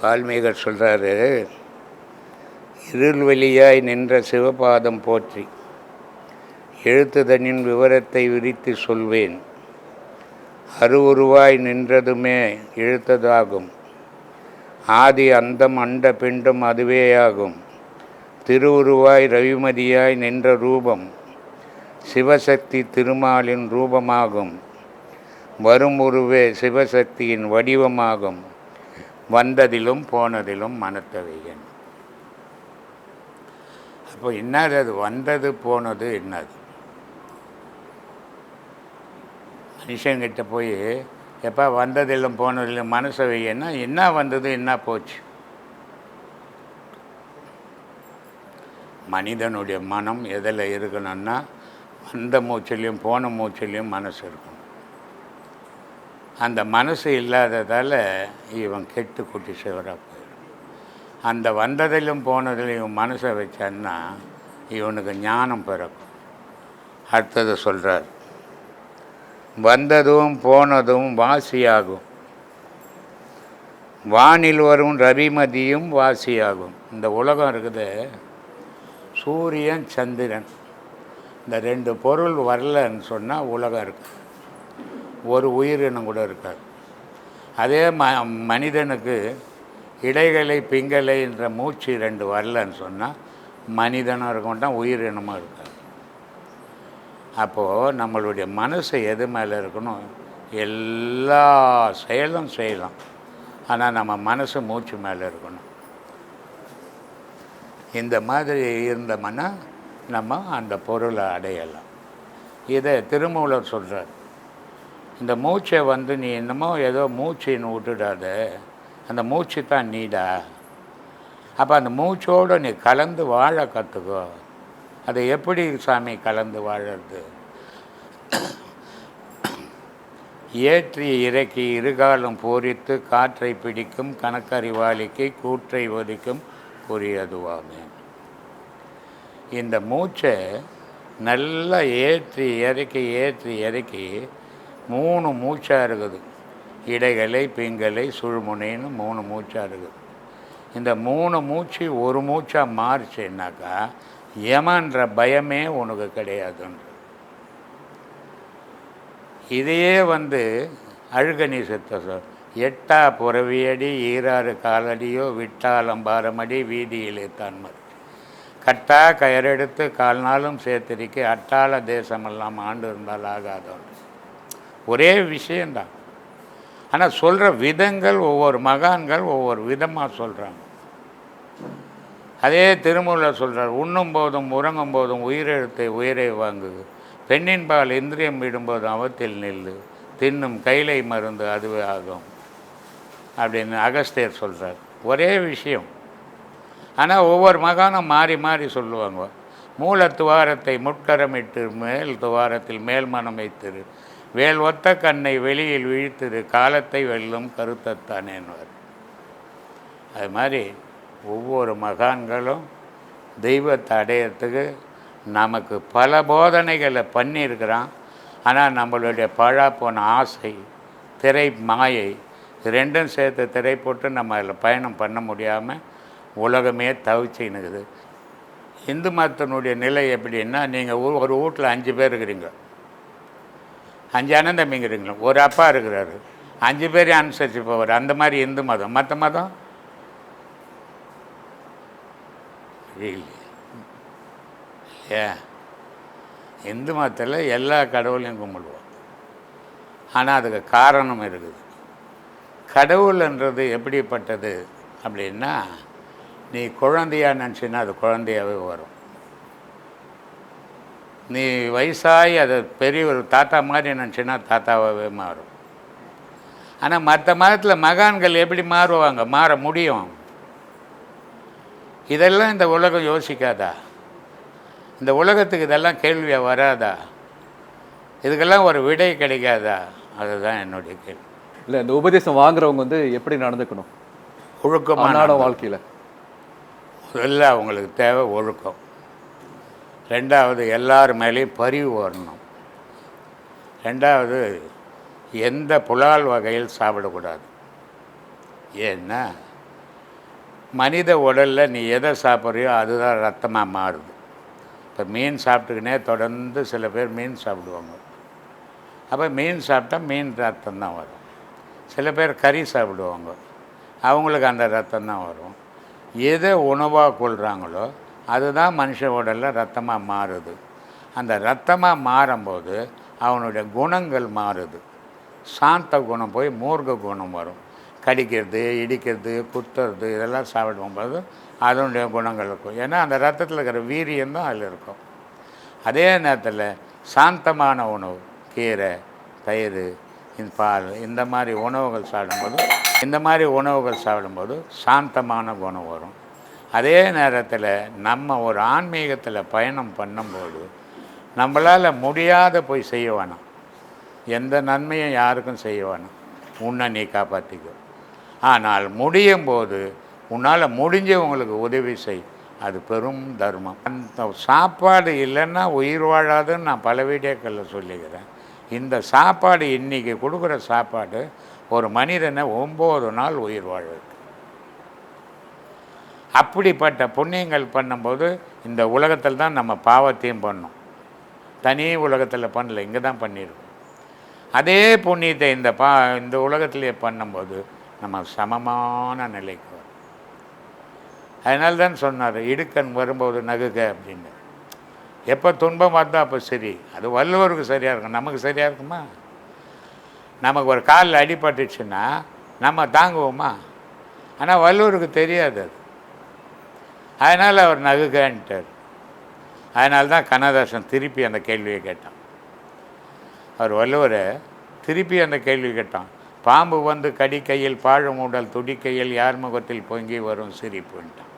வால்மீகர் சொல்கிறாரு, இருள் வெளியாய் நின்ற சிவபாதம் போற்றி எழுத்துதனின் விவரத்தை விரித்து சொல்வேன். அருவுருவாய் நின்றதுமே எழுத்ததாகும். ஆதி அந்தம் அண்ட பிண்டம் அதுவேயாகும். திருவுருவாய் ரவிமதியாய் நின்ற ரூபம் சிவசக்தி திருமாலின் ரூபமாகும். வரும் உருவே சிவசக்தியின் வடிவமாகும். வந்ததிலும் போனதிலும் மனத்தவையன். அப்போ என்னது அது? வந்தது போனது என்னது? மனுஷங்கிட்ட போய் எப்போ வந்ததிலும் போனதிலும் மனசவையன்னா என்ன வந்தது என்ன போச்சு? மனிதனுடைய மனம் எதில் இருக்கணும்னா வந்த மூச்சிலையும் போன மூச்சிலையும் மனசு இருக்கணும். அந்த மனசு இல்லாததால் இவன் கெட்டு குட்டி சிவராக போயிடும். அந்த வந்ததிலும் போனதிலையும் மனசை வச்சான்னா இவனுக்கு ஞானம் பிறக்கும். அடுத்தது சொல்கிறார், வந்ததும் போனதும் வாசியாகும். வானில் வரும் ரவிமதியும் வாசியாகும். இந்த உலகம் இருக்குது, சூரியன் சந்திரன், இந்த ரெண்டு பொருள் வரலன்னு சொன்னால் உலகம் இருக்குது, ஒரு உயிரினம் கூட இருக்காது. அதே மனிதனுக்கு இடைகளை பிங்களை என்ற மூச்சு ரெண்டு வரலன்னு சொன்னால் மனிதனும் இருக்க மாட்டான், உயிரினமும் இருக்காது. அப்போது நம்மளுடைய மனசு எது மேலே இருக்கணும்? எல்லா செயலும் செய்யலாம், ஆனால் நம்ம மனசு மூச்சு மேலே இருக்கணும். இந்த மாதிரி இருந்தோம்னா நம்ம அந்த பொருளை அடையலாம். இதை திருமூலர் சொல்கிறார். இந்த மூச்சை நீ என்னமோ ஏதோ மூச்சின்னு விட்டுடாத, அந்த மூச்சு தான் நீடா. அப்போ அந்த மூச்சோடு நீ கலந்து வாழ கற்றுக்கோ. அதை எப்படி சாமி கலந்து வாழறது? ஏற்றி இறக்கி இருகாலம் பூரித்து காற்றை பிடிக்கும் கணக்கறிவாளிக்கு கூற்றை ஒதுக்கும் புரியதுவாமே. இந்த மூச்சை நல்லா ஏற்றி இறக்கி 3 மூச்சாக இருக்குது. இடைகளை பிங்களை சுழுமுனைன்னு 3 மூச்சாக இருக்குது. இந்த 3 மூச்சு ஒரு மூச்சாக மாறிச்சுன்னாக்கா யமன்ற பயமே உனக்கு கிடையாதுன்ற. இதையே அழுகணி சித்த சொல், எட்டா புறவியடி ஈராறு காலடியோ விட்டாலம்பாரமடி வீதியிலே தான் மறு கட்டா கயரெடுத்து கால்நாளும் சேர்த்திருக்கி அட்டாள தேசமெல்லாம் ஆண்டு இருந்தால் ஆகாதோன்ற. ஒரே விஷயந்தான், ஆனால் சொல்கிற விதங்கள் ஒவ்வொரு மகான்கள் ஒவ்வொரு விதமாக சொல்கிறாங்க. அதே திருமூலர் சொல்கிறார், உண்ணும் போதும் உறங்கும் போதும் உயிரெழுத்தை உயிரை வாங்குது, பெண்ணின் பால் இந்திரியம் விடும்போதும் அவத்தில் நில்லு, தின்னும் கைலை மருந்து அதுவே ஆகும் அப்படின்னு அகஸ்தியர் சொல்கிறார். ஒரே விஷயம், ஆனால் ஒவ்வொரு மகானும் மாறி மாறி சொல்லுவாங்க. மூல துவாரத்தை முட்கரமிட்டு மேல் துவாரத்தில் மேல் மனம் வைத்திரு, வேல் ஒத்த கண்ணை வெளியில் விழித்திரு, காலத்தை வெல்லும் கருத்தத்தானேன்வார். அது மாதிரி ஒவ்வொரு மகான்களும் தெய்வத்தை அடையிறதுக்கு நமக்கு பல போதனைகளை பண்ணியிருக்கிறான். ஆனால் நம்மளுடைய பழா போன ஆசை, திரை மாயை, ரெண்டும் சேர்த்து திரை போட்டு நம்ம அதில் பயணம் பண்ண முடியாமல் உலகமே தவிச்சுன்னுக்குது. இந்து மதத்தினுடைய நிலை எப்படின்னா, நீங்கள் ஒரு வீட்டில் 5 பேர் இருக்கிறீங்க, 5 அண்ணன் தம்பிங்கிறீங்களா, ஒரு அப்பா இருக்கிறாரு, 5 பேரையும் அனுசரித்து போவார். அந்த மாதிரி இந்து மதம். மற்ற மதம் ஏன்? இந்து மதத்தில் எல்லா கடவுளையும் கும்பிடுவோம், ஆனால் அதுக்கு காரணம் இருக்குது. கடவுள்ன்றது எப்படிப்பட்டது அப்படின்னா, நீ குழந்தையாக நினச்சின்னா அது குழந்தையாகவே வரும். நீ வயசாகி அதை பெரிய ஒரு தாத்தா மாதிரி நினச்சின்னா தாத்தாவாகவே மாறும். ஆனால் மற்ற மதத்தில் மகான்கள் எப்படி மாறுவாங்க, மாற முடியும்? இதெல்லாம் இந்த உலகம் யோசிக்காதா? இந்த உலகத்துக்கு இதெல்லாம் கேள்வியாக வராதா? இதுக்கெல்லாம் ஒரு விடை கிடைக்காதா? அதுதான் என்னுடைய கேள்வி. இல்லை, இந்த உபதேசம் வாங்குறவங்க வந்து எப்படி நடந்துக்கணும் ஒழுக்கமான வாழ்க்கையில்? முதல்ல அவங்களுக்கு தேவை ஒழுக்கம். ரெண்டாவது, எல்லார் மேலேயும் பரிவு வரணும். ரெண்டாவது, எந்த புலால் வகையில் சாப்பிடக்கூடாது. ஏன்னா மனித உடலில் நீ எதை சாப்பிட்றியோ அதுதான் ரத்தமாக மாறுது. இப்போ மீன் சாப்பிட்டுக்கினே தொடர்ந்து சில பேர் மீன் சாப்பிடுவாங்க. அப்போ மீன் சாப்பிட்டா மீன் ரத்தம் தான் வரும். சில பேர் கறி சாப்பிடுவாங்க, அவங்களுக்கு அந்த ரத்தம் தான் வரும். எதை உணவாக கொள்கிறாங்களோ அதுதான் மனுஷ உடலில் ரத்தமாக மாறுது. அந்த ரத்தமாக மாறும்போது அவனுடைய குணங்கள் மாறுது. சாந்த குணம் போய் மூர்க்க குணம் வரும். கடிக்கிறது, இடிக்கிறது, குத்துறது இதெல்லாம் சாப்பிடும்போது அதனுடைய குணங்கள் இருக்கும். ஏன்னா அந்த ரத்தத்தில் இருக்கிற வீரியம் தான் அதில் இருக்கும். அதே நேரத்தில் சாந்தமான உணவு, கீரை, தயிர், பால், இந்த மாதிரி உணவுகள் சாப்பிடும்போது சாந்தமான குணம் வரும். அதே நேரத்தில் நம்ம ஒரு ஆன்மீகத்தில் பயணம் பண்ணும்போது நம்மளால் முடியாத போய் செய்ய வேணாம். எந்த நன்மையும் யாருக்கும் செய்ய வேணாம். உன்னை நீ காப்பாற்றிக்கோ. ஆனால் முடியும் போது உன்னால் முடிஞ்சவங்களுக்கு உதவி செய். அது பெரும் தர்மம். அந்த சாப்பாடு இல்லைன்னா உயிர் வாழாதுன்னு நான் பல வீடியோக்களில் சொல்லிக்கிறேன். இந்த சாப்பாடு இன்றைக்கி கொடுக்குற சாப்பாடு ஒரு மனிதனை 9 நாள் உயிர் வாழ்வு. அப்படிப்பட்ட புண்ணியங்கள் பண்ணும்போது இந்த உலகத்தில் தான் நம்ம பாவத்தையும் பண்ணோம். தனி உலகத்தில் பண்ணல, இங்கே தான் பண்ணியிருக்கோம். அதே புண்ணியத்தை இந்த உலகத்திலே பண்ணும்போது நம்ம சமமான நிலைக்கு வரும். அதனால தான் சொன்னார், இடுக்கண் வரும்போது நகுக அப்படின்னு. எப்போ துன்பம் வந்தால் அப்போ சரி. அது வள்ளுவருக்கு சரியாக இருக்கும், நமக்கு சரியாக இருக்குமா? நமக்கு ஒரு காலில் அடிபட்டுச்சுன்னா நம்ம தாங்குவோமா? ஆனால் வள்ளுவருக்கு தெரியாது அது. அதனால் அவர் நகுகன்ட்டார். அதனால தான் கண்ணதாசன் திருப்பி அந்த கேள்வியை கேட்டான். அவர் வள்ளுவரை திருப்பி அந்த கேள்வி கேட்டான். பாம்பு வந்து கடிக்கையில் பாழும் உடல் துடிக்கையில் யார் முகத்தில் பொங்கி வரும் சிரிப்புன்ட்டான்.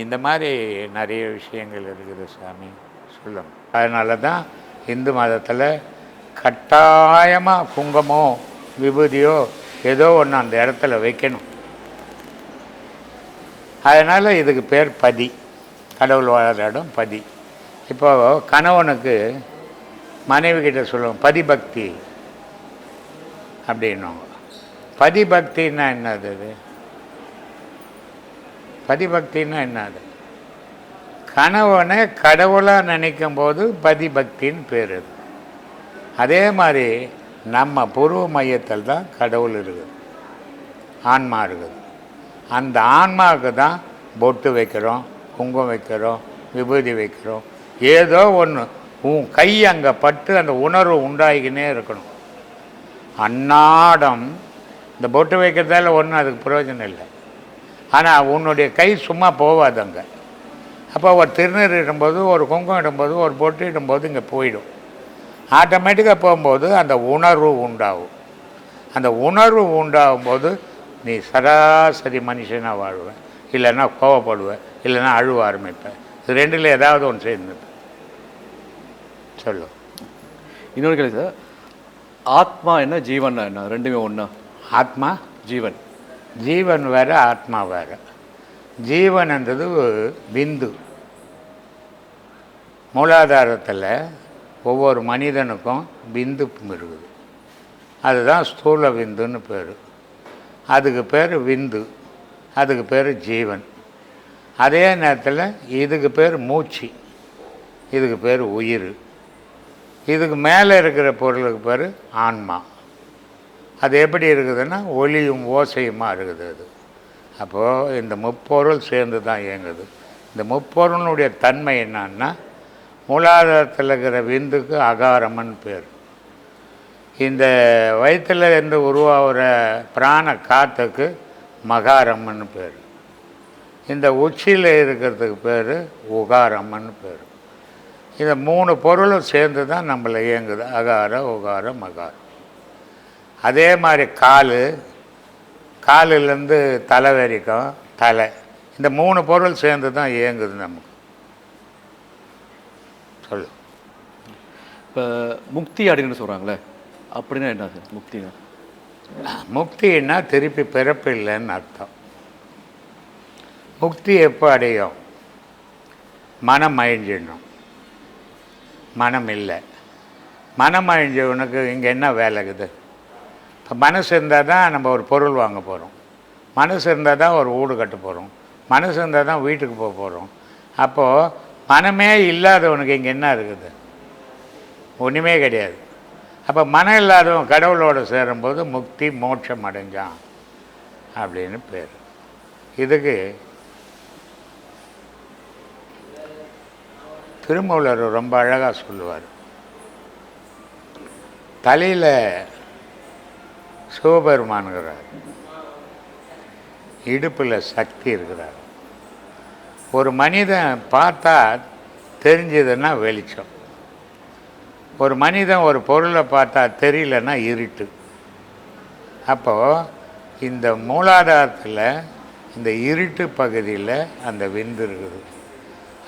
இந்த மாதிரி நிறைய விஷயங்கள் இருக்குது சாமி, சொல்லுங்க. அதனால தான் இந்து மதத்தில் கட்டாயமாக குங்கமோ விபூதியோ ஏதோ ஒன்று அந்த இடத்துல வைக்கணும். அதனால் இதுக்கு பேர் பதி, கடவுள் வாழற இடம் பதி. இப்போது கணவனுக்கு மனைவி கிட்ட சொல்லுவோம் பதிபக்தி அப்படின்னுவாங்க. பதிபக்தின்னா என்னது? அது பதிபக்தின்னா என்னது? கணவனை கடவுளாக நினைக்கும் போது பதிபக்தின்னு பேர். அது அதே மாதிரி நம்ம பூர்வ மையத்தில் தான் கடவுள் இருக்குது, ஆன்மா இருக்குது. அந்த ஆன்மாவுக்கு தான் பொட்டு வைக்கிறோம், குங்குமம் வைக்கிறோம், விபூதி வைக்கிறோம். ஏதோ ஒன்று உன் கை அங்கே பட்டு அந்த உணர்வு உண்டாகிக்கினே இருக்கணும். அன்னாடம் இந்த பொட்டு வைக்கிறதால ஒன்றும் அதுக்கு பிரயோஜனம் இல்லை. ஆனால் உன்னுடைய கை சும்மா போகாது அங்கே. அப்போ ஒரு திருநீர் இடும்போது, ஒரு குங்குமம் இடும்போது, ஒரு பொட்டு இடும்போது இங்கே போயிடும். ஆட்டோமேட்டிக்காக போகும்போது அந்த உணர்வு உண்டாகும். அந்த உணர்வு உண்டாகும்போது நீ சராசரி மனுஷனாக வாழ்வேன், இல்லைன்னா கோவப்படுவேன், இல்லைன்னா அழுவ ஆரம்பிப்பேன். இது ரெண்டில் ஏதாவது ஒன்று சேர்ந்து சொல்லு. இன்னொரு கேள்வி சார், ஆத்மா என்ன, ஜீவன் என்ன, ரெண்டுமே ஒன்றா? ஆத்மா ஜீவன், ஜீவன் வேறு, ஆத்மா வேறு. ஜீவன்ன்றது பிந்து. மூலாதாரத்தில் ஒவ்வொரு மனிதனுக்கும் பிந்து இருக்குது. அதுதான் ஸ்தூல விந்துன்னு பேர். அதுக்கு பேர் விந்து, அதுக்கு பேர் ஜீவன். அதே நேரத்தில் இதுக்கு பேர் மூச்சு, இதுக்கு பேர் உயிர். இதுக்கு மேலே இருக்கிற பொருளுக்கு பேர் ஆன்மா. அது எப்படி இருக்குதுன்னா ஒளியும் ஓசையுமா இருக்குது அது. அப்போது இந்த முப்பொருள் சேர்ந்து தான் இயங்குது. இந்த முப்பொருளுடைய தன்மை என்னன்னா, மூலாதாரத்தில் இருக்கிற விந்துக்கு அகாரம்னு பேர். இந்த வயிற்றில் இருந்து உருவாகிற பிராண காற்றுக்கு மகாரம்னு பேர். இந்த உச்சியில் இருக்கிறதுக்கு பேர் உகாரம்னு பேர். இந்த 3 பொருளும் சேர்ந்து தான் நம்மளை இயங்குது, அகார உகார மகாரம். அதே மாதிரி காலிலேருந்து தலை வரைக்கும் தலை, இந்த 3 பொருள் சேர்ந்து தான் இயங்குது நமக்கு. சொல்லு. இப்போ முக்தி அப்படின்னு சொல்கிறாங்களே, அப்படின்னா என்ன சார் முக்தினா? முக்தின்னா திருப்பி பிறப்பு இல்லைன்னு அர்த்தம். முக்தி எப்போ அடையும்? மனம் அழிஞ்சிடணும். மனம் இல்லை. மனம் அழிஞ்சவனுக்கு இங்கே என்ன வேலை இருக்குது? இப்போ மனசு இருந்தால் தான் நம்ம ஒரு பொருள் வாங்க போகிறோம், மனசு இருந்தால் தான் ஒரு வீடு கட்ட போகிறோம், மனசு இருந்தால் தான் வீட்டுக்கு போக போகிறோம். அப்போது மனமே இல்லாதவனுக்கு இங்கே என்ன இருக்குது? ஒன்றுமே கிடையாது. அப்போ மனம் இல்லாதவன் கடவுளோடு சேரும்போது முக்தி மோட்சம் அடைஞ்சான் அப்படின்னு பேர். இதுக்கு திருமூலர் ரொம்ப அழகாக சொல்லுவார். தலையில் சிவபெருமானுங்கிறார், இடுப்பில் சக்தி இருக்கிறார். ஒரு மனிதன் பார்த்தா தெரிஞ்சதுன்னா வெளிச்சம், ஒரு மனிதன் ஒரு பொருளை பார்த்தா தெரியலன்னா இருட்டு. அப்போது இந்த மூலாதாரத்தில் இந்த இருட்டு பகுதியில் அந்த விந்து இருக்குது.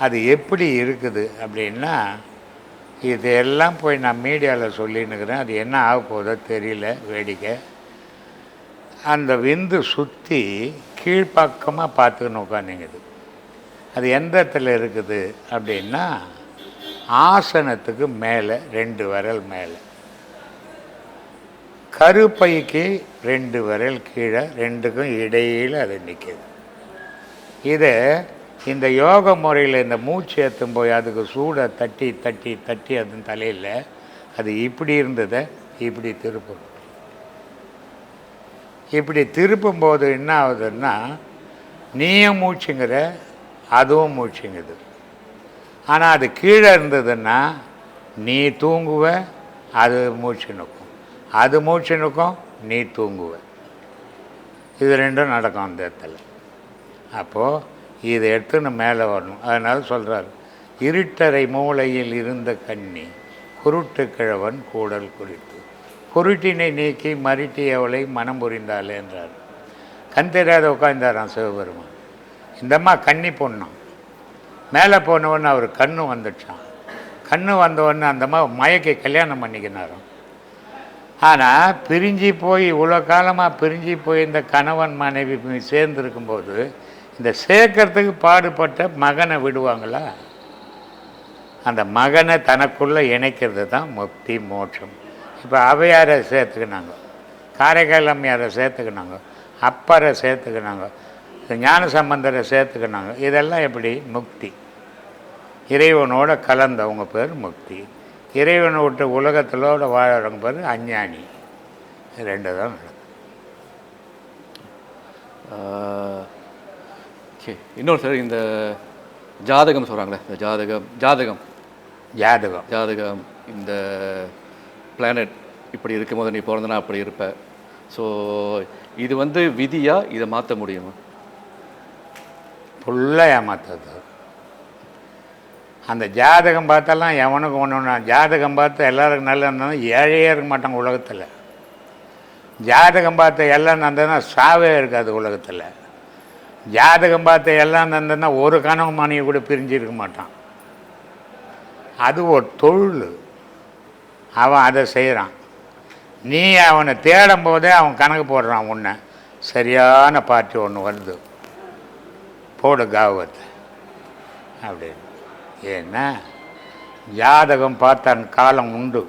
அது எப்படி இருக்குது அப்படின்னா, இதெல்லாம் போய் நான் மீடியாவில் சொல்லின்னுக்கிறேன், அது என்ன ஆக போதோ தெரியல, வேடிக்கை. அந்த விந்து சுற்றி கீழ்ப்பக்கமாக பார்த்துக்கின்னு உட்காந்துங்குது. அது எந்த இடத்துல இருக்குது அப்படின்னா, ஆசனத்துக்கு மேலே 2 விரல் மேலே, கருப்பைக்கு 2 விரல் கீழே, 2க்கும் இடையில் அது நிற்கிது. இதை இந்த யோக முறையில் இந்த மூச்சு ஏற்றும் போய் அதுக்கு சூடை தட்டி தட்டி தட்டி அது தலையில் அது இப்படி இருந்ததை இப்படி திருப்பணும். இப்படி திருப்பும்போது என்ன ஆகுதுன்னா, நீயும் மூச்சுங்கிற, அதுவும் மூச்சுங்குது. ஆனால் அது கீழே இருந்ததுன்னா நீ தூங்குவ, அது மூச்சு நிற்கும், அது மூச்சு நிற்கும், நீ தூங்குவ. இது ரெண்டும் நடக்கும் அந்த இடத்துல. அப்போது இதை எடுத்துன்னு மேலே வரணும். அதனால் சொல்கிறார், இருட்டறை மூலையில் இருந்த கண்ணி குருட்டு கிழவன் கூடல் குறித்து குருட்டினை நீக்கி மருட்டியவளை மனம் புரிந்தாலே என்றார். கண் தெரியாத உட்கார்ந்தாரான் சிவபெருமான். இந்தம்மா கன்னி பொண்ணான். மேலே போனவொன்னே அவர் கண்ணு வந்துடுச்சான். கண்ணு வந்தவொடனே அந்தம்மா மயக்கி கல்யாணம் பண்ணிக்கினாராம். ஆனால் பிரிஞ்சு போய் இவ்வளோ காலமாக பிரிஞ்சு போய் இந்த கணவன் மனைவி சேர்ந்துருக்கும்போது இந்த சேர்க்கறதுக்கு பாடுபட்ட மகனை விடுவாங்களா? அந்த மகனை தனக்குள்ளே இணைக்கிறது தான் முக்தி மோட்சம். இப்போ அவையாரை சேர்த்துக்கினாங்க, காரைக்கால் அம்மையாரை சேர்த்துக்கினாங்க, அப்பரை சேர்த்துக்கினாங்க, ஞான சம்பந்தரை சேர்த்துக்கினாங்க. இதெல்லாம் எப்படி? முக்தி. இறைவனோட கலந்தவங்க பேர் முக்தி. இறைவனை விட்டு உலகத்திலோட வாழறவங்க பேர் அஞ்ஞானி. 2 தான் நடக்கும். ஓகே. இன்னொரு சார், இந்த ஜாதகம் சொல்கிறாங்களே, இந்த ஜாதகம் இந்த பிளானட் இப்படி இருக்கும்போது நீ பிறந்தனா அப்படி இருப்ப. ஸோ இது வந்து விதியா? இதை மாற்ற முடியுமா? ஃபுல்லாக ஏமாத்துறது. அந்த ஜாதகம் பார்த்தெல்லாம் எவனுக்கு ஒன்று, ஜாதகம் பார்த்து எல்லாருக்கும் நல்லா இருந்தாலும் ஏழையே இருக்க மாட்டாங்க உலகத்தில். ஜாதகம் பார்த்து எல்லாம் நடந்ததுன்னா சாவே இருக்காது உலகத்தில். ஜாதகம் பார்த்து எல்லாம் நடந்ததுன்னா ஒரு கனவு மனைவி கூட பிரிஞ்சிருக்க மாட்டான். அது ஒரு தொழில், அவன் அதை செய்கிறான். நீ அவனை தேடும் போதே அவன் கணக்கு போடுறான். உன்னை சரியான பார்ட்டி ஒன்று வருது, போடு காவத்தை அப்படின்னு. ஏன்னா ஜாதகம் பார்த்த காலம் உண்டு.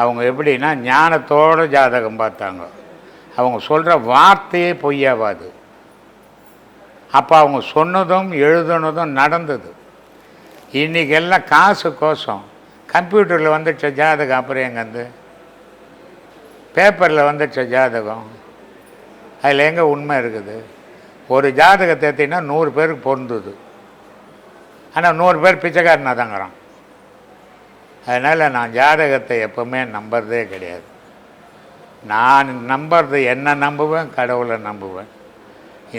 அவங்க எப்படின்னா ஞானத்தோடு ஜாதகம் பார்த்தாங்க. அவங்க சொல்கிற வார்த்தையே பொய்யாவாது. அப்போ அவங்க சொன்னதும் எழுதுனதும் நடந்தது. இன்றைக்கி எல்லாம் காசு கோசம் கம்ப்யூட்டரில் வந்துடுச்ச ஜாதகம், அப்புறம் எங்கேருந்து பேப்பரில் வந்துடுச்ச ஜாதகம், அதில் எங்கே உண்மை இருக்குது? ஒரு ஜாதகத்தை எடுத்திங்கன்னா 100 பேருக்கு பொருந்துது, ஆனால் 100 பேர் பிச்சைக்காரனாக தாங்கிறான். அதனால் நான் ஜாதகத்தை எப்போவுமே நம்புறதே கிடையாது. நான் நம்புறது என்ன நம்புவேன், கடவுளை நம்புவேன்.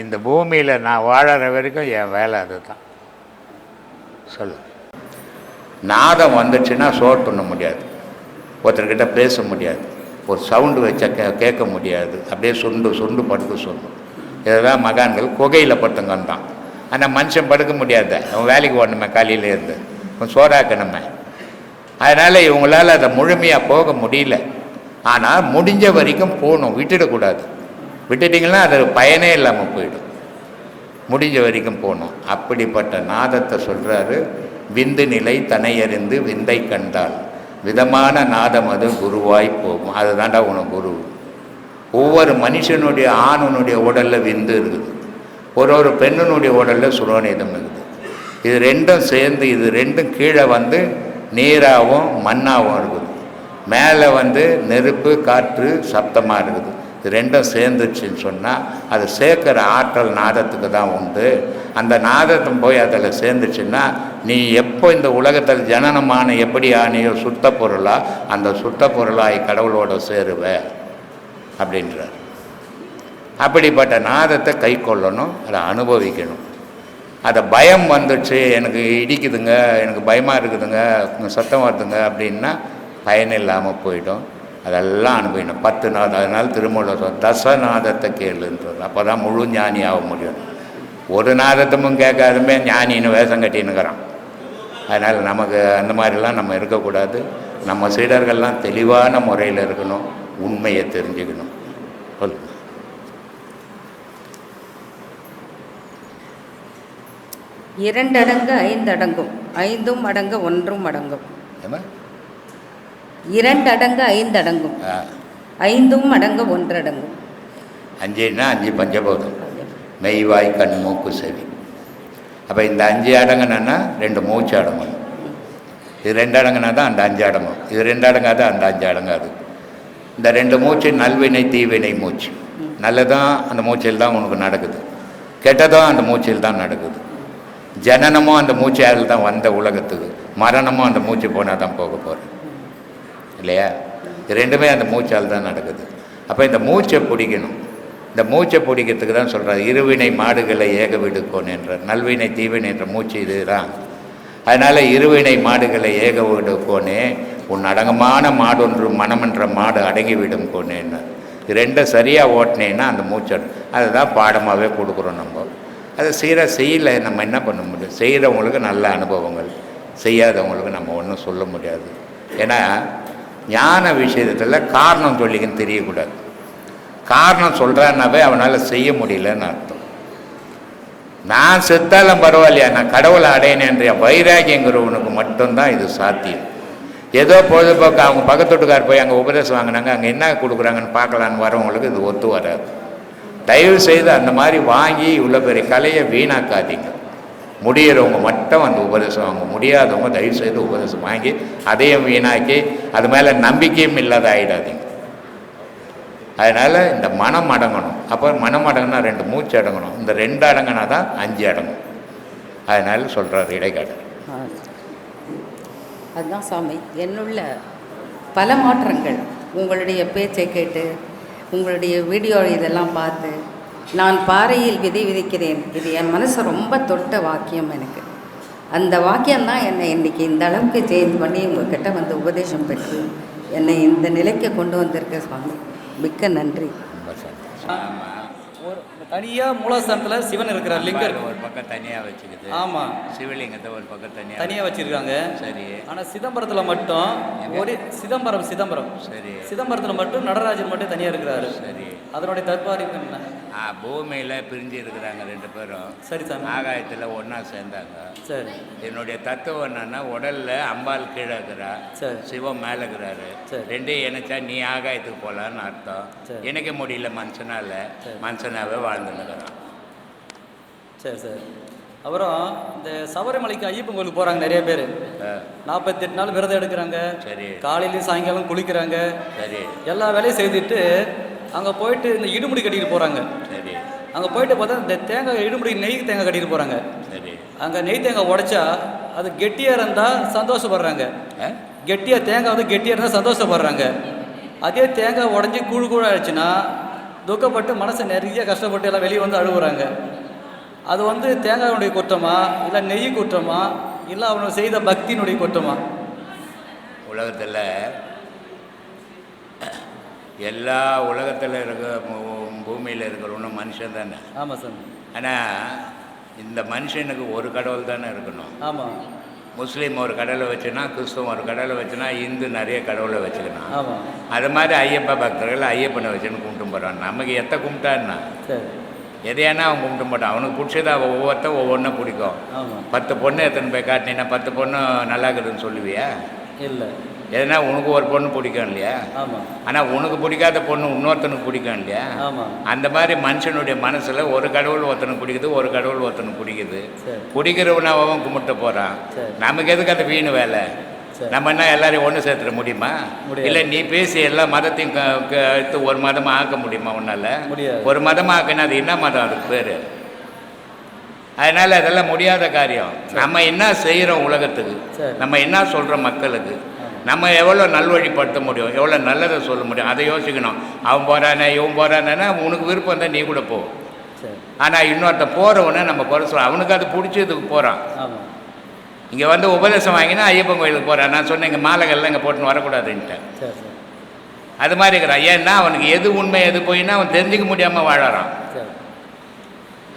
இந்த பூமியில் நான் வாழற வரைக்கும் என் வேலை அது தான். சொல்லு. நாதம் வந்துச்சுன்னா ஷோட் பண்ண முடியாது, ஒருத்தர்கிட்ட பேச முடியாது, ஒரு சவுண்டு வச்சா கேட்க முடியாது, அப்படியே சுண்டு படுக்க சொல்லும். இதுதான் மகான்கள் குகையில் படுத்துங்க வந்தான். ஆனால் மனுஷன் படுக்க முடியாது, அவன் வேலைக்கு ஓடணுமே, காலையிலேருந்து சோறாக்கணுமே. அதனால் இவங்களால் அதை முழுமையாக போக முடியல. ஆனால் முடிஞ்ச வரைக்கும் போகணும், விட்டுடக்கூடாது. விட்டுட்டிங்கன்னா அது பயனே இல்லாமல் போயிடும். முடிஞ்ச வரைக்கும் போகணும். அப்படிப்பட்ட நாதத்தை சொல்கிறாரு. விந்து நிலை தனையறிந்து விந்தை கண்டால் விதமான நாதம் அது குருவாய் போகும். அதுதான்டா உனக்கு குரு. ஒவ்வொரு மனுஷனுடைய ஆணுனுடைய உடலில் விந்து இருக்குது, ஒரு பெண்ணுனுடைய உடலில் சுரோனிதம் இருக்குது. இது ரெண்டும் சேர்ந்து, இது ரெண்டும் கீழே நீராகவும் மண்ணாகவும் இருக்குது, மேலே நெருப்பு காற்று சப்தமாக இருக்குது. இது ரெண்டும் சேர்ந்துச்சுன்னு சொன்னால் அது சேர்க்குற ஆற்றல் நாதத்துக்கு தான் உண்டு. அந்த நாதத்தை போய் அதில் சேர்ந்துச்சுன்னா நீ எப்போ இந்த உலகத்தில் ஜனனமான எப்படி ஆனையோ சுத்த பொருளாக, அந்த சுத்த பொருளாய் கடவுளோட சேருவ அப்படின்றார். அப்படிப்பட்ட நாதத்தை கை கொள்ளணும், அதை அனுபவிக்கணும். அதை பயம் வந்துச்சு, எனக்கு இடிக்குதுங்க, எனக்கு பயமாக இருக்குதுங்க, சத்தம் வருதுங்க அப்படின்னா பயன் இல்லாமல் போயிடும். அதெல்லாம் அனுபவிக்கணும். 10 நாதம். அதனால் திருமூலர் தசநாதத்தை கேளுன்றார். அப்போ தான் முழு ஞானி ஆக முடியும். ஒரு நாதத்தமும் கேட்காதுமே ஞானின்னு வேஷம் கட்டின்னுக்கிறான். அதனால் நமக்கு அந்த மாதிரிலாம் நம்ம இருக்கக்கூடாது. நம்ம சீடர்கள்லாம் தெளிவான முறையில் இருக்கணும், உண்மையை தெரிஞ்சுக்கணும். சொல். இரண்டடங்கு ஐந்தடங்கும், ஐந்தும் அடங்க ஒன்றும் அடங்கும். இரண்டடங்கு ஐந்தடங்கும், ஐந்தும் அடங்க ஒன்றடங்கும். 5ன்னா 5 பஞ்சபூதம், மெய்வாய் கண் மூக்கு செவி. அப்போ இந்த 5 அடங்குனா 2 மூச்சு அடங்கணும். இது 2 அடங்குனா தான் அந்த 5 அடங்கும். இது 2 அடங்காது, அந்த 5 அடங்காது. இந்த 2 மூச்சு நல்வினை தீவினை மூச்சு. நல்லதும் அந்த மூச்சில் தான் உனக்கு நடக்குது, கெட்டதும் அந்த மூச்சில் தான் நடக்குது. ஜனனமும் அந்த மூச்சால் தான் வந்த உலகத்துக்கு, மரணமும் அந்த மூச்சு போனால் தான் போக போகிறேன் இல்லையா? இது ரெண்டுமே அந்த மூச்சால் தான் நடக்குது. அப்போ இந்த மூச்சை பிடிக்கணும். இந்த மூச்சை பிடிக்கிறதுக்கு தான் சொல்கிறார், இருவினை மாடுகளை ஏக விடுக்கோன் என்ற, நல்வினை தீவினை என்ற மூச்சு இது தான். அதனால் இருவினை மாடுகளை ஏக விடுக்கோனே, உன் அடங்கமான மாடொன்று மனமென்ற மாடு அடங்கிவிடும் கோனேன்னு. இது ரெண்டும் சரியாக ஓட்டினேன்னா அந்த மூச்சு, அதுதான் பாடமாகவே கொடுக்குறோம். நம்ம அதை சீராக செய்யலை, நம்ம என்ன பண்ண முடியும்? செய்கிறவங்களுக்கு நல்ல அனுபவங்கள், செய்யாதவங்களுக்கு நம்ம ஒன்றும் சொல்ல முடியாது. ஏன்னா ஞான விஷயத்தில் காரணம் சொல்லிக்கன்னு தெரியக்கூடாது. காரணம் சொல்கிறான்னாவே அவனால் செய்ய முடியலன்னு அர்த்தம். நான் செத்தாலும் பரவாயில்லையா, நான் கடவுளை அடையினேன்ற வைராகியங்கிறவனுக்கு மட்டும்தான் இது சாத்தியம். ஏதோ பொழுதுபோக்கு அவங்க பக்கத்து வீட்டுக்கார் போய் அங்கே உபதேசம் வாங்கினாங்க, அங்கே என்ன கொடுக்குறாங்கன்னு பார்க்கலான்னு வரவங்களுக்கு இது ஒத்து வராது. தயவு செய்து அந்த மாதிரி வாங்கி இவ்வளோ பெரிய கலையை வீணாக்காதீங்க. முடிகிறவங்க மட்டும் அந்த உபதேசம் வாங்க, முடியாதவங்க தயவு செய்து உபதேசம் வாங்கி அதையும் வீணாக்கி அது மேலே நம்பிக்கையும் இல்லாத ஆகிடாதீங்க. அதனால் இந்த மனம் அடங்கணும். அப்போ மனம் அடங்கினா 2 மூச்சு அடங்கணும். இந்த 2 அடங்கினா தான் 5 அடங்கும். அதனால சொல்கிறார் இடைக்காடர். அதுதான் சாமி, என்னுள்ள பல மாற்றங்கள் உங்களுடைய பேச்சை கேட்டு, உங்களுடைய வீடியோ இதெல்லாம் பார்த்து, நான் பாறையில் விதை விதைக்கிறேன், இது என் மனசை ரொம்ப தொட்ட வாக்கியம். எனக்கு அந்த வாக்கியம்தான் என்னை இன்றைக்கி இந்த அளவுக்கு சேஞ்ச் பண்ணி உங்கள்கிட்ட உபதேசம் பெற்று என்னை இந்த நிலைக்கு கொண்டு வந்திருக்க சுவாமி. மிக்க நன்றி. ஒரு தனியாக மூலஸ்தானத்தில் சிவன் இருக்கிறார், லிங்கர் ஒரு பக்கம் தனியாக வச்சுக்குது. ஆமாம், சிவலிங்கத்தை ஒரு பக்கம் தனியாக வச்சுருக்காங்க. சரி. ஆனால் சிதம்பரத்தில் மட்டும் ஒரு சிதம்பரம் சரி, சிதம்பரத்தில் மட்டும் நடராஜர் மட்டும் தனியாக இருக்கிறாரு. சரி. அதனுடைய தற்பாரிப்பு என்ன? பூமியில் பிரிஞ்சு இருக்கிறாங்க 2 பேரும். சரி சார். ஆகாயத்தில் ஒன்றா சேர்ந்தாங்க. சரி. என்னுடைய தத்துவம் என்னன்னா, உடலில் அம்பாள் கீழே இருக்கிறா, சிவம் மேலே இருக்கிறாரு. ரெண்டையும் இணைச்சா நீ ஆகாயத்துக்கு போகலான்னு அர்த்தம். இணைக்க முடியல மனுஷனால, மனுஷனாவே வாழ்ந்துன்னுக்கிறான். சரி சார். அப்புறம் இந்த சபரிமலைக்கு ஐயப்பன் கோயிலுக்கு போகிறாங்க நிறைய பேர். 48 நாள் விரதம் எடுக்கிறாங்க. சரி. காலையிலையும் சாயங்காலம் குளிக்கிறாங்க. சரி. எல்லா வேலையும் செய்துட்டு அங்கே போயிட்டு இந்த இடுமுடி கட்டிட்டு போகிறாங்க. சரி. அங்கே போயிட்டு பார்த்தா இந்த தேங்காய் இடுமுடி நெய் தேங்காய் கட்டிட்டு போகிறாங்க. சரி. அங்கே நெய் தேங்காய் உடைச்சா அது கெட்டியாக இருந்தால் சந்தோஷப்படுறாங்க. கெட்டியாக தேங்காய் கெட்டியாக இருந்தால் சந்தோஷப்படுறாங்க. அதே தேங்காய் உடஞ்சி கூழ் ஆயிடுச்சுன்னா துக்கப்பட்டு மனசை நிறைய கஷ்டப்பட்டு எல்லாம் வெளியே அழுகுறாங்க. அது தேங்காயினுடைய குற்றமா, இல்லை நெய் குற்றமா, இல்லை அவனை செய்த பக்தியினுடைய குற்றமா? உலகத்தில் எல்லா உலகத்தில் இருக்க பூமியில் இருக்கிறவனும் மனுஷன் தானே. ஆமாம் சார். ஆனால் இந்த மனுஷனுக்கு ஒரு கடவுள் தானே இருக்கணும். ஆமாம். முஸ்லீம் ஒரு கடவுளை வச்சுனா, கிறிஸ்துவம் ஒரு கடவுளை வச்சுனா, இந்து நிறைய கடவுளை வச்சுக்கணும். ஆமாம். அது மாதிரி ஐயப்ப பக்தர்கள் ஐயப்பனை வச்சுன்னு கும்பிட்டு போகிறான். நமக்கு எத்த கும்பிட்டான்னா சரி, எதையானா அவன் கும்பிட்டு போட்டான். அவனுக்கு பிடிச்சதா ஒவ்வொருத்தன் ஒவ்வொன்றும் பிடிக்கும். ஆமாம். 10 பொண்ணு எத்தனை போய் காட்டினீங்கன்னா 10 பொண்ணு நல்லா இருக்குதுன்னு சொல்லுவியா? இல்லை. எதுனா உனக்கு ஒரு பொண்ணு பிடிக்கும் இல்லையா? ஆமாம். ஆனால் உனக்கு பிடிக்காத பொண்ணு இன்னொருத்தனுக்கு பிடிக்கும் இல்லையா? ஆமாம். அந்த மாதிரி மனுஷனுடைய மனசில் ஒரு கடவுள் ஒருத்தனுக்கு பிடிக்குது, ஒரு கடவுள் ஒருத்தனுக்கு பிடிக்குது. பிடிக்கிறவனாவும் கும்பிட்டு போகிறான். நமக்கு எதுக்கு அந்த வீணு வேலை? நம்ம என்ன எல்லாரையும் ஒன்று சேர்த்துட முடியுமா? இல்லை நீ பேசி எல்லா மதத்தையும் எடுத்து ஒரு மதமாக ஆக்க முடியுமா உன்னால்? ஒரு மதமாக ஆக்கினா அது என்ன மதம்? அதுக்கு பேர். அதனால் அதெல்லாம் முடியாத காரியம். நம்ம என்ன செய்கிறோம் உலகத்துக்கு, நம்ம என்ன சொல்கிறோம் மக்களுக்கு, நம்ம எவ்வளோ நல்வழிப்படுத்த முடியும், எவ்வளோ நல்லதை சொல்ல முடியும், அதை யோசிக்கணும். அவன் போகிறானே இவன் போகிறானேன்னா உனக்கு விருப்பம் தான், நீ கூட போ. ஆனால் இன்னொருத்த போகிறவனை நம்ம குறை சொல்ல, அவனுக்கு அது பிடிச்சதுக்கு போகிறான். இங்கே வந்து உபதேசம் வாங்கினா ஐயப்பன் கோயிலுக்கு போகிறான். நான் சொன்னேன் இங்கே மாலைகள்லாம் இங்கே போட்டுன்னு வரக்கூடாதுன்ட்டேன். அது மாதிரி இருக்கிறான். ஏன்னா அவனுக்கு எது உண்மை எது போயின்னா அவன் தெரிஞ்சிக்க முடியாமல் வாழறான்.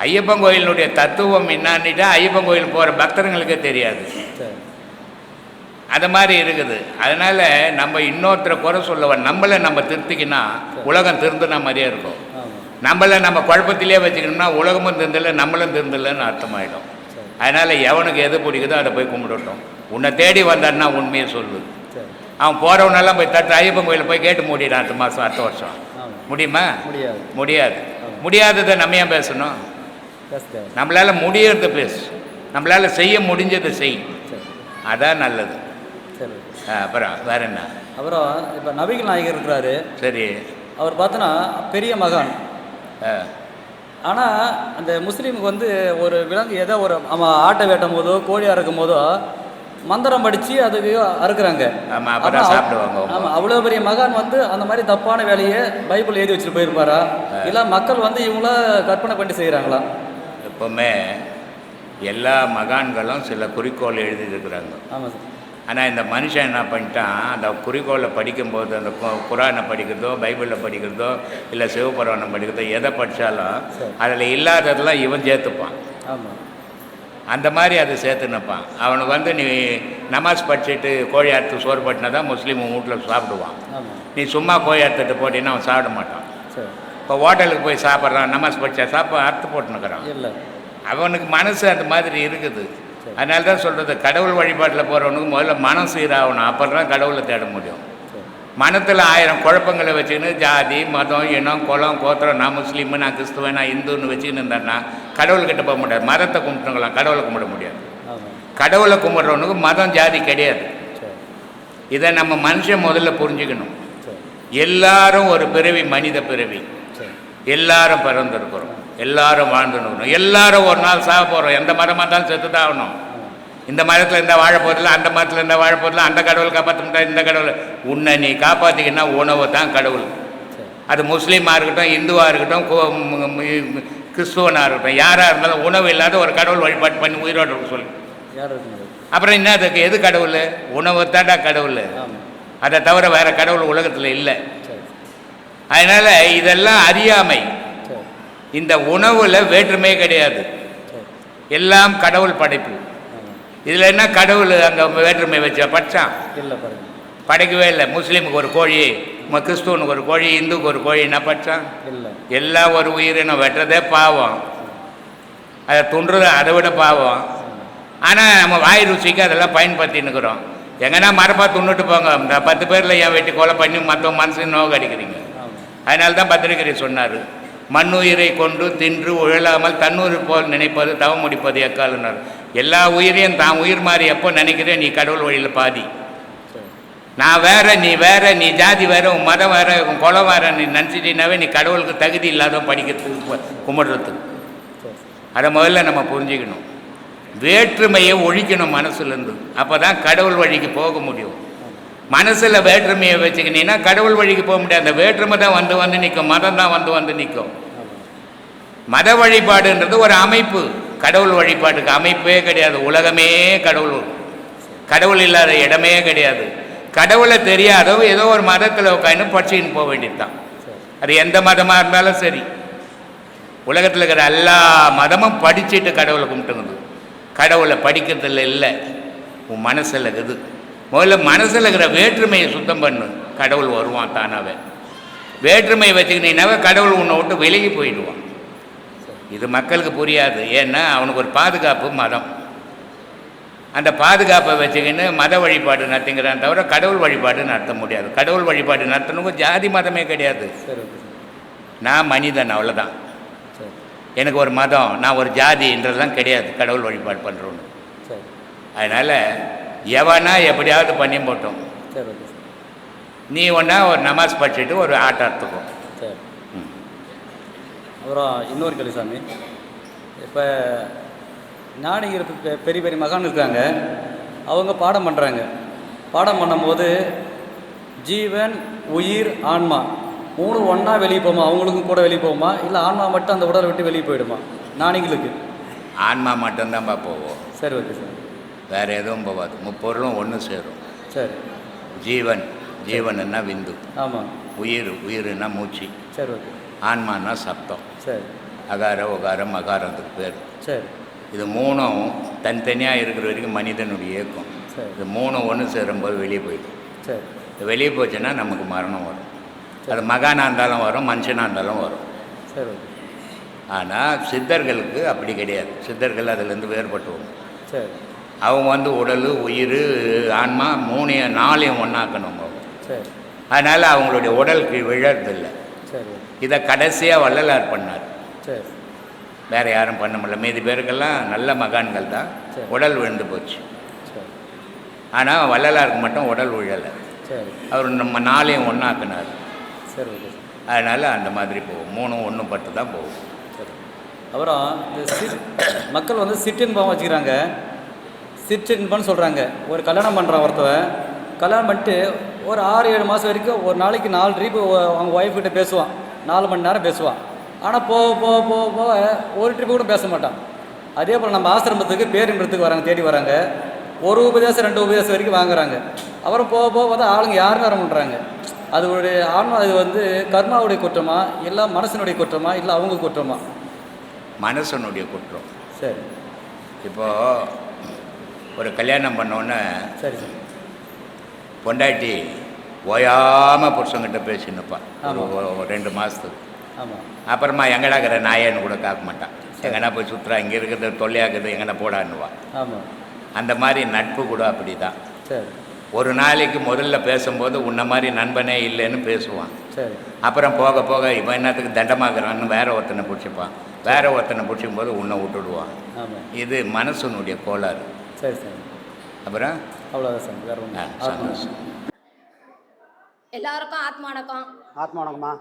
ஐயப்பன் கோயிலுடைய தத்துவம் என்னான்னுட்டா ஐயப்பன் கோயில் போகிற பக்தர்களுக்கே தெரியாது. அது மாதிரி இருக்குது. அதனால் நம்ம இன்னொருத்தரை குறை சொல்லவன் நம்மளை நம்ம திருத்திக்கினா உலகம் திருந்தின மாதிரியே இருக்கும். நம்மளை நம்ம குழப்பத்திலே வச்சுக்கணும்னா உலகமும் திருந்தலை நம்மளும் திருந்தலைன்னு அர்த்தமாயிடும். அதனால் எவனுக்கு எது பிடிக்குதோ அதை போய் கும்பிடட்டும். உன்னை தேடி வந்தான்னா உண்மையை சொல்லு. அவன் போகிறவனெல்லாம் போய் தட்டு ஐயப்பன் கோயிலில் போய் கேட்டு மூடிடான் அடுத்த மாதம் அடுத்த வருஷம். முடியுமா? முடியாது. முடியாததை நம்ம ஏன் பேசணும்? நம்மளால் முடியறத பேசு, நம்மளால் செய்ய முடிஞ்சதை செய், அதான் நல்லது. அப்புறம் வேற என்ன? அப்புறம் இப்போ நபிகள் நாயகர் இருக்கிறாரு. சரி, அவர் பார்த்தோன்னா பெரிய மகான். ஆனால் அந்த முஸ்லீமுக்கு வந்து ஒரு விலங்கு ஏதோ ஒரு ஆட்டை வெட்டும் போதோ கோழி அறுக்கும் போதோ மந்திரம் படித்து அதுக்கு அறுக்குறாங்க. ஆமாம், அவ்வளோ பெரிய மகான் வந்து அந்த மாதிரி தப்பான வேலையை பைபிள் எழுதி வச்சுட்டு போயிருப்பாரா, இல்லை மக்கள் வந்து இவங்கள கற்பனை பண்ணி செய்கிறாங்களா? எப்போவுமே எல்லா மகான்களும் சில குறிக்கோள் எழுதியிருக்கிறாங்க. ஆமாம் சார். ஆனால் இந்த மனுஷன் என்ன பண்ணிட்டான், அந்த குறிக்கோளை படிக்கும்போது அந்த குரானை படிக்கிறதோ பைபிளில் படிக்கிறதோ இல்லை சிவபுராணம் படிக்கிறதோ எதை படித்தாலும் அதில் இல்லாததெல்லாம் இவன் சேர்த்துப்பான். ஆமாம், அந்த மாதிரி அதை சேர்த்துனப்பான். அவனுக்கு வந்து நீ நமாஸ் படிச்சுட்டு கோழி அறுத்து சோறு பட்டினா தான் முஸ்லீம் வீட்டில் சாப்பிடுவான். நீ சும்மா கோழி அறுத்துட்டு போட்டின்னா அவன் சாப்பிட மாட்டான். இப்போ ஹோட்டலுக்கு போய் சாப்பிட்றான், நமாஸ் படித்தா அறுத்து போட்டுனுக்கிறான். இல்லை, அவனுக்கு மனசு அந்த மாதிரி இருக்குது. அதனால தான் சொல்கிறது, கடவுள் வழிபாட்டில் போகிறவனுக்கு முதல்ல மனம் சீராகணும், அப்புறம் தான் கடவுளை தேட முடியும். மனத்தில் 1000 குழப்பங்களை வச்சுக்கின்னு ஜாதி மதம் இனம் குலம் கோத்திரம், நான் முஸ்லீமு நான் கிறிஸ்துவன் நான் இந்துன்னு வச்சுக்கின்னு இருந்தான்னா கடவுள்கிட்ட போக முடியாது. மதத்தை கும்பிட்டுங்களாம், கடவுளை கும்பிட முடியாது. கடவுளை கும்பிட்றவனுக்கு மதம் ஜாதி கிடையாது. இதை நம்ம மனுஷன் முதல்ல புரிஞ்சுக்கணும். எல்லாரும் ஒரு பிறவி, மனித பிறவி. எல்லாரும் பிறந்திருக்கிறோம், எல்லாரும் வாழ்ந்துருக்கணும், எல்லாரும் ஒரு நாள் சாக போகிறோம். எந்த மதமாக இருந்தாலும் செத்து தான் ஆகணும். இந்த மதத்தில் இருந்தால் வாழ போதில்லை, அந்த மதத்தில் இருந்தால் வாழ போதில்லை, அந்த கடவுள் காப்பாற்ற முடியாது, இந்த கடவுள். உன்னை நீ காப்பாற்றிக்கின்னா உணவு தான் கடவுள். அது முஸ்லீமாக இருக்கட்டும், இந்துவாக இருக்கட்டும், கிறிஸ்துவனாக இருக்கட்டும், யாராக இருந்தாலும் உணவு இல்லாத ஒரு கடவுள் வழிபாடு பண்ணி உயிரோடு இருக்க சொல்லு. அப்புறம் என்ன அதுக்கு எது கடவுள்? உணவு தாண்டா கடவுள். அதை தவிர வேறு கடவுள் உலகத்தில் இல்லை. அதனால் இதெல்லாம் அறியாமை. இந்த உணவில் வேற்றுமையே கிடையாது, எல்லாம் கடவுள் படைப்பு. இதில் என்ன கடவுள் அங்கே வேற்றுமை வச்சா படித்தான்? இல்லை, படைக்கவே இல்லை. முஸ்லீமுக்கு ஒரு கோழி, கிறிஸ்துவனுக்கு ஒரு கோழி, இந்துக்கு ஒரு கோழி, என்ன படித்தான்? இல்லை. எல்லாம் ஒரு உயிரினம். வெட்டுறதே பாவம், அதை துண்டுறது அதை விட பாவம். ஆனால் நம்ம வாய் ருசிக்கு அதெல்லாம் பயன்படுத்தின்னுக்கிறோம். எங்கன்னா மரப்பா துண்ணுட்டு போங்க, இந்த 10 பேரில் ஏன் வெட்டி கொலை பண்ணி மற்றவங்க மனசு நோக அடிக்கிறீங்க? அதனால தான் பத்திரிகை சொன்னார், மண்ணுயிரை கொண்டு தின்று உழலாமல் தன்னுயிர் போல் நினைப்பது தவம் முடிப்பது எக்காலுன்னார். எல்லா உயிரையும் தான் உயிர் மாதிரி எப்போ நினைக்கிறேன், நீ கடவுள் வழியில் பாதி. நான் வேற, நீ வேற, நீ ஜாதி வேற, உன் மதம் வேற, உன் குலம் வேற நீ நினச்சிட்டீங்கன்னாவே நீ கடவுளுக்கு தகுதி இல்லாத படிக்கிறதுக்கு கும்பிடுறதுக்கு. அதை முதல்ல நம்ம புரிஞ்சுக்கணும். வேற்றுமையை ஒழிக்கணும் மனசுலேருந்து, அப்போ தான் கடவுள் வழிக்கு போக முடியும். மனசில் வேற்றுமையை வச்சுக்கினீங்கன்னா கடவுள் வழிக்கு போக முடியாது. அந்த வேற்றுமை தான் வந்து வந்து நிற்கும், மதம் தான் வந்து வந்து நிற்கும். மத வழிபாடுன்றது ஒரு அமைப்பு, கடவுள் வழிபாட்டுக்கு அமைப்பே கிடையாது. உலகமே கடவுள், கடவுள் இல்லாத இடமே கிடையாது. கடவுளை தெரியாதவங்க ஏதோ ஒரு மதத்தில் உட்காந்து படிச்சுக்கின்னு போக வேண்டியது தான். அது எந்த மதமாக இருந்தாலும் சரி. உலகத்தில் இருக்கிற எல்லா மதமும் படிச்சுட்டு கடவுளை கும்பிட்டுங்குது. கடவுளை படிக்கிறதுல இல்லை, உன் மனசில் இருக்குது. முதல்ல மனசில் இருக்கிற வேற்றுமையை சுத்தம் பண்ணு, கடவுள் வருவான் தானாவே. வேற்றுமையை வச்சுக்கினீங்கன்னாவே கடவுள் உன்னை விட்டு விலகி போயிடுவான். இது மக்களுக்கு புரியாது. ஏன்னா அவனுக்கு ஒரு பாதுகாப்பு மதம். அந்த பாதுகாப்பை வச்சுக்கின்னு மத வழிபாடு நடத்துங்கிறான் தவிர கடவுள் வழிபாடு நடத்த முடியாது. கடவுள் வழிபாடு நடத்தணுங்க ஜாதி மதமே கிடையாது. நான் மனிதன், அவ்வளோதான். எனக்கு ஒரு மதம், நான் ஒரு ஜாதின்றதுலாம் கிடையாது கடவுள் வழிபாடு பண்ணுறோன்னு. அதனால் எவனா எப்படியாவது பண்ணி போட்டோம். நீ ஒன்றா ஒரு நமாஸ் படிச்சுட்டு ஒரு ஆட்டம் எடுத்துக்கும். அப்புறம் இன்னொரு கேள்வி சாமி, இப்போ ஞானிகள் பெரிய பெரிய மகான் இருக்காங்க, அவங்க பாடம் பண்ணுறாங்க. பாடம் பண்ணும்போது ஜீவன், உயிர், ஆன்மா 3 ஒன்றா வெளியே போகுமா? அவங்களுக்கும் கூட வெளியே போகுமா? இல்லை ஆன்மா மட்டும் அந்த உடலை விட்டு வெளியே போயிடுமா ஞானிகளுக்கு? ஆன்மா மட்டும்தான்ப்பா போவோம். சரி, ஓகே சார். வேறு எதுவும் போகாது. முப்பொருளும் ஒன்று சேரும். சரி. ஜீவன், ஜீவனுன்னா விந்து. ஆமாம். உயிர், உயிர்னா மூச்சு. சரி, ஓகே. ஆன்மானா சப்தம். சரி. அகார உகாரம் மகாரத்துக்கு பேர். சரி. இது 3ம் தனித்தனியாக இருக்கிற வரைக்கும் மனிதனுடைய இயக்கம். சரி. இது 3 ஒன்று சேரும்போது வெளியே போயிடும். சரி. இது வெளியே போச்சுன்னா நமக்கு மரணம் வரும். அது மகானாக இருந்தாலும் வரும், மனுஷனாக இருந்தாலும் வரும். சரி, ஓகே. ஆனால் சித்தர்களுக்கு அப்படி கிடையாது. சித்தர்கள் அதிலேருந்து வேறுபட்டுவோம். சரி. அவங்க வந்து உடல், உயிர், ஆன்மா 4ஐயும் ஒன்றாக்கணும் அவங்க. சரி. அதனால் அவங்களுடைய உடலுக்கு விழறதில்லை. சரி. இதை கடைசியாக வள்ளலார் பண்ணார். சரி. வேறு யாரும் பண்ண முடியல. மீதி பேருக்கெல்லாம் நல்ல மகான்கள் தான் உடல் விழுந்து போச்சு. சரி. ஆனால் வள்ளலாருக்கு மட்டும் உடல் விழலை. சரி. அவர் நம்ம 4ஐயும் ஒன்றாக்குனார். சரி, ஓகே. அதனால் அந்த மாதிரி போகும். 3ம் 1 பட்டு தான் போகும். சரி. அப்புறம் இந்த மக்கள் வந்து சிற்றின்பம் வச்சுக்கிறாங்க. சிற்றின்பம்னு சொல்கிறாங்க. ஒரு கல்யாணம் பண்ணுறான் ஒருத்தவன், கல்யாணம் பண்ணிட்டு ஒரு 6-7 மாதம் வரைக்கும் ஒரு நாளைக்கு 4 ட்ரிப்பு அவங்க ஒய்ஃப்கிட்ட பேசுவான். 4 மணி நேரம் பேசுவான். ஆனால் போக போக போக போக ஒரு ட்ரிப்பு கூட பேச மாட்டான். அதே போல் நம்ம ஆசிரமத்துக்கு பேரின்பத்துக்கு வராங்க, தேடி வராங்க. 1 உபதேசம் 2 உபதேசம் வரைக்கும் வாங்குறாங்க. அப்புறம் போக போக பார்த்தா ஆளுங்க யாருமே வர பண்ணுறாங்க. அது ஒரு ஆன்மா, அது வந்து கர்மாவுடைய குற்றமா, இல்லை மனசனுடைய குற்றமா, இல்லை அவங்க குற்றமா? மனசனுடைய குற்றம். சரி. இப்போது ஒரு கல்யாணம் பண்ணோன்னே சரி சார், பொண்டாட்டி ஓயாமல் புருஷங்கிட்ட பேசினுப்பான் ஒரு 2 மாதத்துக்கு. ஆமாம். அப்புறமா எங்கடா இருக்கிற நாயன்னு கூட காக்க மாட்டான். எங்கன்னா போய் சுற்றுறா, இங்கே இருக்கிறது தொல்லையாக்குது, எங்கன்னா போடான்னுவான். ஆமாம். அந்த மாதிரி நட்பு கூட அப்படி தான். சரி. ஒரு நாளைக்கு முதல்ல பேசும்போது உன்ன மாதிரி நண்பனே இல்லைன்னு பேசுவான். சரி. அப்புறம் போக போக இவன் என்னத்துக்கு தண்டமாக்குறான்னு வேற ஒருத்தனை பிடிச்சிப்பான். வேற ஒருத்தனை பிடிச்சிக்கும் போது உன்னை விட்டுடுவான். ஆமாம். இது மனசனுடைய கோளாறு. சரி சார். அப்புறம் அவ்வளோதான் சார், வேறு ஒன்று. சந்தோஷம். எல்லாருக்கும் ஆத்மா வணக்கம். ஆத்மா வணக்கம்மா.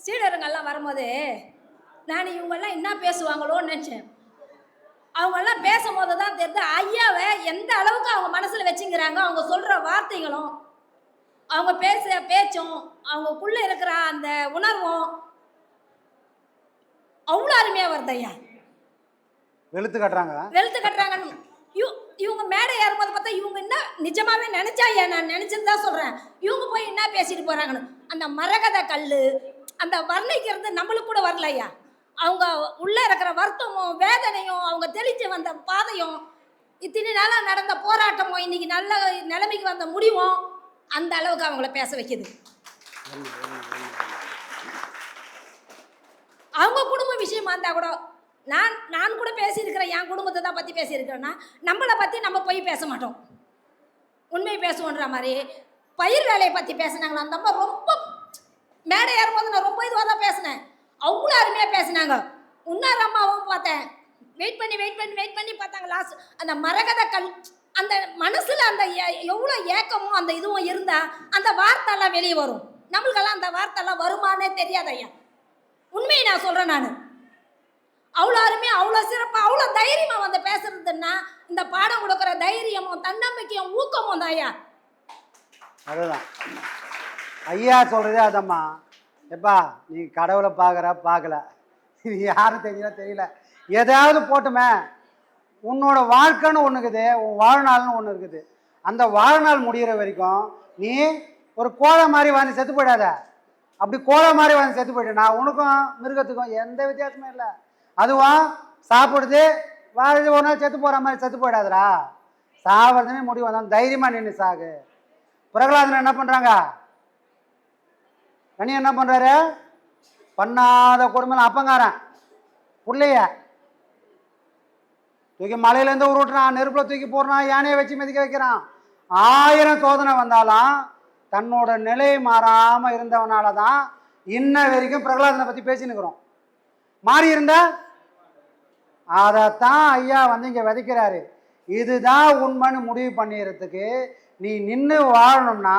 சீடருங்கெல்லாம் வரும்போது நான் இவங்கெல்லாம் என்ன பேசுவாங்களோன்னு நினச்சேன். அவங்கெல்லாம் பேசும்போது தான் தெரிஞ்சு ஐயாவை எந்த அளவுக்கு அவங்க மனசில் வச்சுங்கிறாங்க. அவங்க சொல்கிற வார்த்தைகளும், அவங்க பேச்சும், அவங்களுக்குள்ளே இருக்கிற அந்த உணர்வும் அவ்வளோ அருமையாக வருது ஐயா. வெளுத்து கட்டுறாங்க. வெளுத்து கட்டுறாங்கன்னு இவங்க மேடை ஏறும்போது பார்த்தா இவங்க என்ன நிஜமாவே நினைச்சா ஐயா, நான் நினைச்சுன்னு தான் சொல்கிறேன். இவங்க போய் என்ன பேசிட்டு போகிறாங்கன்னு அந்த மரகத கல், அந்த வர்ணிக்கிறது நம்மளுக்கு கூட வரல ஐயா. அவங்க உள்ளே இருக்கிற வருத்தமும் வேதனையும், அவங்க தெளிச்சு வந்த பாதையும், இத்தனை நாளாக நடந்த போராட்டமும், இன்னைக்கு நல்ல நிலைமைக்கு வந்த முடிவும் அந்த அளவுக்கு அவங்கள பேச வைக்குது. அவங்க குடும்ப விஷயமா இருந்தால் கூட நான் கூட பேசியிருக்கிறேன். என் குடும்பத்தை தான் பற்றி பேசியிருக்கிறேன்னா நம்மளை பற்றி நம்ம போய் பேச மாட்டோம், உண்மையை பேசுவோன்ற மாதிரி. பயிர் வேலையை பற்றி பேசினாங்களா அந்த அம்மா, ரொம்ப மேடை ஏறும்போது நான் ரொம்ப இதுவாக தான் பேசினேன். அவ்வளோ அருமையாக பேசினாங்க. இன்னொரு அம்மாவும் பார்த்தேன், வெயிட் பண்ணி பார்த்தாங்க. லாஸ்ட் அந்த மரகத கல், அந்த மனசில் அந்த எவ்வளோ ஏக்கமும் அந்த இதுவும் இருந்தால் அந்த வார்த்தைலாம் வெளியே வரும். நம்மளுக்கெல்லாம் அந்த வார்த்தைலாம் வருமானே தெரியாது ஐயா. உண்மையை நான் சொல்கிறேன். நான் அவ்வளோ அருமையாக, அவ்வளோ சிறப்பாக, அவ்வளோ தைரியமாக வந்து பேசுறதுன்னா இந்த பாடம் கொடுக்குற தைரியமும் தன்னம்பிக்கையும் ஊக்கமும் தான் ஐயா. அதுதான் ஐயா சொல்கிறதே அதம்மா. எப்பா நீ கடவுளை பார்க்கல, இது யாரும் தெரியல, எதாவது போட்டுமே. உன்னோட வாழ்க்கைன்னு ஒன்று இருக்குது, உன் வாழ்நாள்னு ஒன்று இருக்குது. அந்த வாழ்நாள் முடிகிற வரைக்கும் நீ ஒரு கோழை மாதிரி வாழ்ந்து செத்து போயிடாத. அப்படி கோழை மாதிரி வாழ்ந்து செத்து போயிட்டேன்னா உனக்கும் மிருகத்துக்கும் எந்த வித்தியாசமே இல்லை. அதுவும் சாப்பிடுது வாழ்ந்து ஒரு நாள் செத்து போகிற மாதிரி செத்து போயிடாதரா. சாவதுன்னு முடிவு வந்தாலும் தைரியமாக நின்று சாகு. பிரகலாதன் என்ன பண்ணுறாங்க, கனி என்ன பண்ணுறாரு, பண்ணாத கொடுமையில அப்பங்காரன் பிள்ளைய தூக்கி மலையிலேருந்து உருட்டுறான், நெருப்பில் தூக்கி போடுறான், யானையை வச்சு மிதிக்க வைக்கிறான். 1000 சோதனை வந்தாலும் தன்னோட நிலை மாறாமல் இருந்தவனால தான் இன்ன வரைக்கும் பிரகலாதனை பற்றி பேசினுக்கிறோம். மாறி இருந்த அதைத்தான் ஐயா வந்து இங்கே விதைக்கிறாரு. இதுதான் உண்மைன்னு முடிவு பண்ணிடுறதுக்கு நீ நின்று வாழணும்னா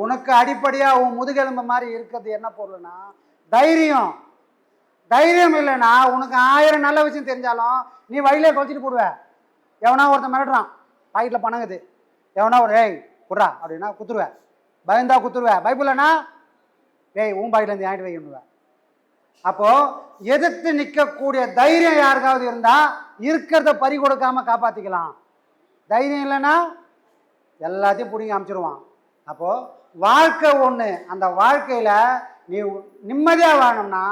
உனக்கு அடிப்படையாக உன் முதுகெலும்பு மாதிரி இருக்கிறது என்ன பொருள்னா தைரியம். தைரியம் இல்லைன்னா உனக்கு 1000 நல்ல விஷயம் தெரிஞ்சாலும் நீ வழியிலே குறைச்சிட்டு போடுவ. எவனா ஒருத்தன் மிரட்டுறான், பாக்கெட்டில் பணங்குது, எவனா ஒரு ஏய் குட்றா அப்படின்னா குத்துருவேன், பயந்தா குத்துருவேன். பைபிள்னா ஏய் உன் பாக்கெட்லேருந்து வாங்கிட்டு வைக்கணுவேன். அப்போது எதிர்த்து நிற்கக்கூடிய தைரியம் யாருக்காவது இருந்தால் இருக்கிறத பறி கொடுக்காம காப்பாற்றிக்கலாம். தைரியம் இல்லைன்னா எல்லாத்தையும் பிடிங்கி அமைச்சிருவான். அப்போது வாழ்க்கை ஒன்று, அந்த வாழ்க்கையில் நீ நிம்மதியாக வாழணும்னா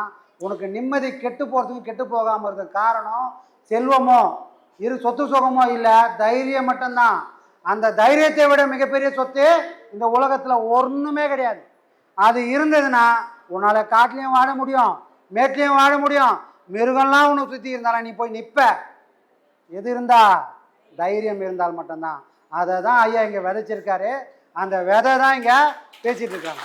உனக்கு நிம்மதி கெட்டு போகிறதுக்கும் கெட்டு போகாமல் இருக்கிற காரணம் செல்வமோ சொத்து சுகமோ இல்லை, தைரியம் மட்டும்தான். அந்த தைரியத்தை விட மிகப்பெரிய சொத்து இந்த உலகத்தில் ஒன்றுமே கிடையாது. அது இருந்ததுன்னா உன்னால் காட்டிலையும் வாழ முடியும், மேட்லேயும் வாழ முடியும், மிருகம்லாம் உனக்கு சுற்றி இருந்தாலும் நீ போய் நிற்ப. எது இருந்தா, தைரியம் இருந்தால் மட்டும்தான். அதை தான் ஐயா இங்கே விதைச்சிருக்காரு. அந்த விதை தான் இங்கே பேசிகிட்டு இருக்காங்க.